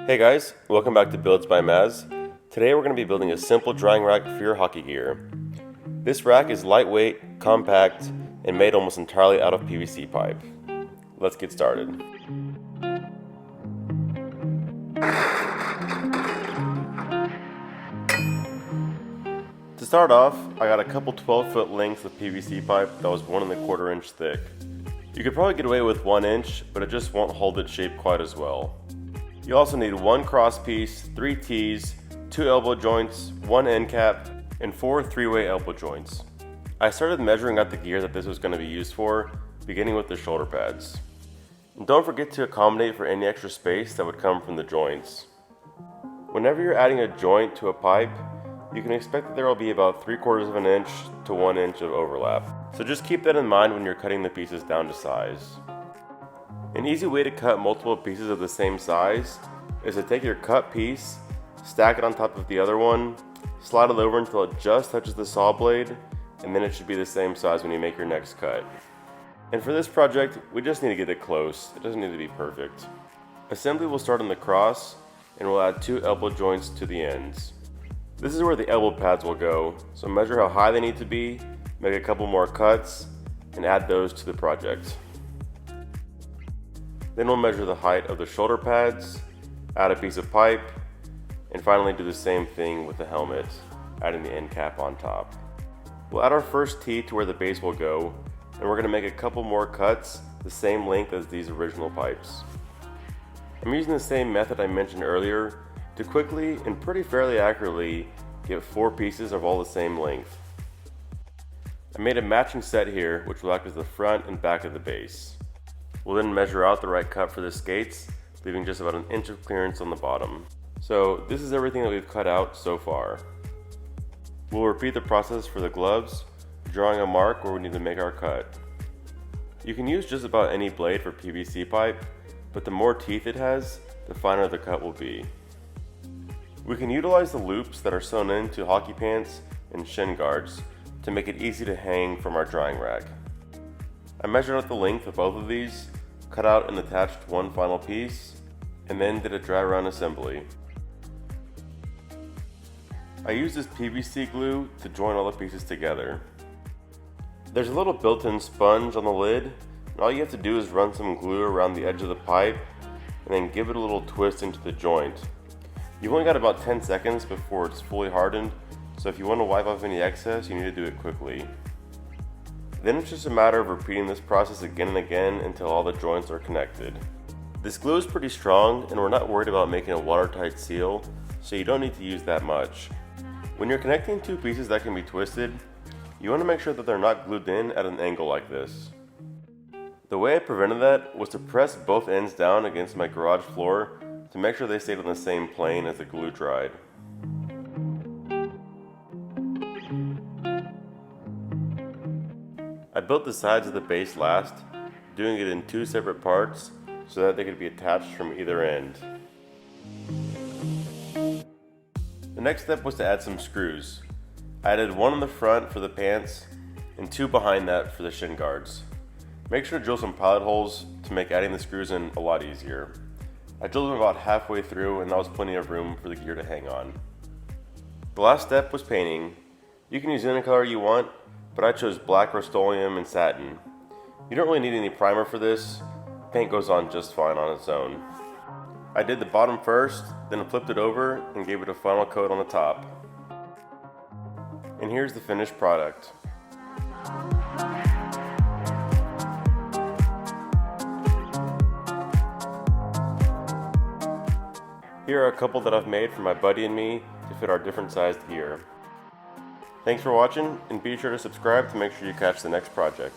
Hey guys, welcome back to Builds by Maz. Today we're going to be building a simple drying rack for your hockey gear. This rack is lightweight, compact, and made almost entirely out of PVC pipe. Let's get started. To start off, I got a couple 12-foot lengths of PVC pipe that was 1¼ inch thick. You could probably get away with 1 inch, but it just won't hold its shape quite as well. You also need 1 cross piece, 3 T's, 2 elbow joints, 1 end cap, and 4 3-way elbow joints. I started measuring out the gear that this was going to be used for, beginning with the shoulder pads. And don't forget to accommodate for any extra space that would come from the joints. Whenever you're adding a joint to a pipe, you can expect that there will be about 3/4 inch to 1 inch of overlap. So just keep that in mind when you're cutting the pieces down to size. An easy way to cut multiple pieces of the same size is to take your cut piece, stack it on top of the other one, slide it over until it just touches the saw blade, and then it should be the same size when you make your next cut. And for this project, we just need to get it close. It doesn't need to be perfect. Assembly will start on the cross, and we'll add 2 elbow joints to the ends. This is where the elbow pads will go, so measure how high they need to be, make a couple more cuts, and add those to the project. Then we'll measure the height of the shoulder pads, add a piece of pipe, and finally do the same thing with the helmet, adding the end cap on top. We'll add our first T to where the base will go, and we're going to make a couple more cuts the same length as these original pipes. I'm using the same method I mentioned earlier to quickly and pretty fairly accurately get 4 pieces of all the same length. I made a matching set here which will act as the front and back of the base. We'll then measure out the right cut for the skates, leaving just about 1 inch of clearance on the bottom. So this is everything that we've cut out so far. We'll repeat the process for the gloves, drawing a mark where we need to make our cut. You can use just about any blade for PVC pipe, but the more teeth it has, the finer the cut will be. We can utilize the loops that are sewn into hockey pants and shin guards to make it easy to hang from our drying rack. I measured out the length of both of these, cut out and attached one final piece, and then did a dry run assembly. I used this PVC glue to join all the pieces together. There's a little built-in sponge on the lid, and all you have to do is run some glue around the edge of the pipe and then give it a little twist into the joint. You've only got about 10 seconds before it's fully hardened, so if you want to wipe off any excess, you need to do it quickly. Then it's just a matter of repeating this process again and again until all the joints are connected. This glue is pretty strong and we're not worried about making a watertight seal, so you don't need to use that much. When you're connecting 2 pieces that can be twisted, you want to make sure that they're not glued in at an angle like this. The way I prevented that was to press both ends down against my garage floor to make sure they stayed on the same plane as the glue dried. I built the sides of the base last, doing it in 2 separate parts so that they could be attached from either end. The next step was to add some screws. I added 1 on the front for the pants and 2 behind that for the shin guards. Make sure to drill some pilot holes to make adding the screws in a lot easier. I drilled them about halfway through and that was plenty of room for the gear to hang on. The last step was painting. You can use any color you want, but I chose black Rust-Oleum and satin. You don't really need any primer for this. Paint goes on just fine on its own. I did the bottom first, then flipped it over and gave it a final coat on the top. And here's the finished product. Here are a couple that I've made for my buddy and me to fit our different sized gear. Thanks for watching, and be sure to subscribe to make sure you catch the next project.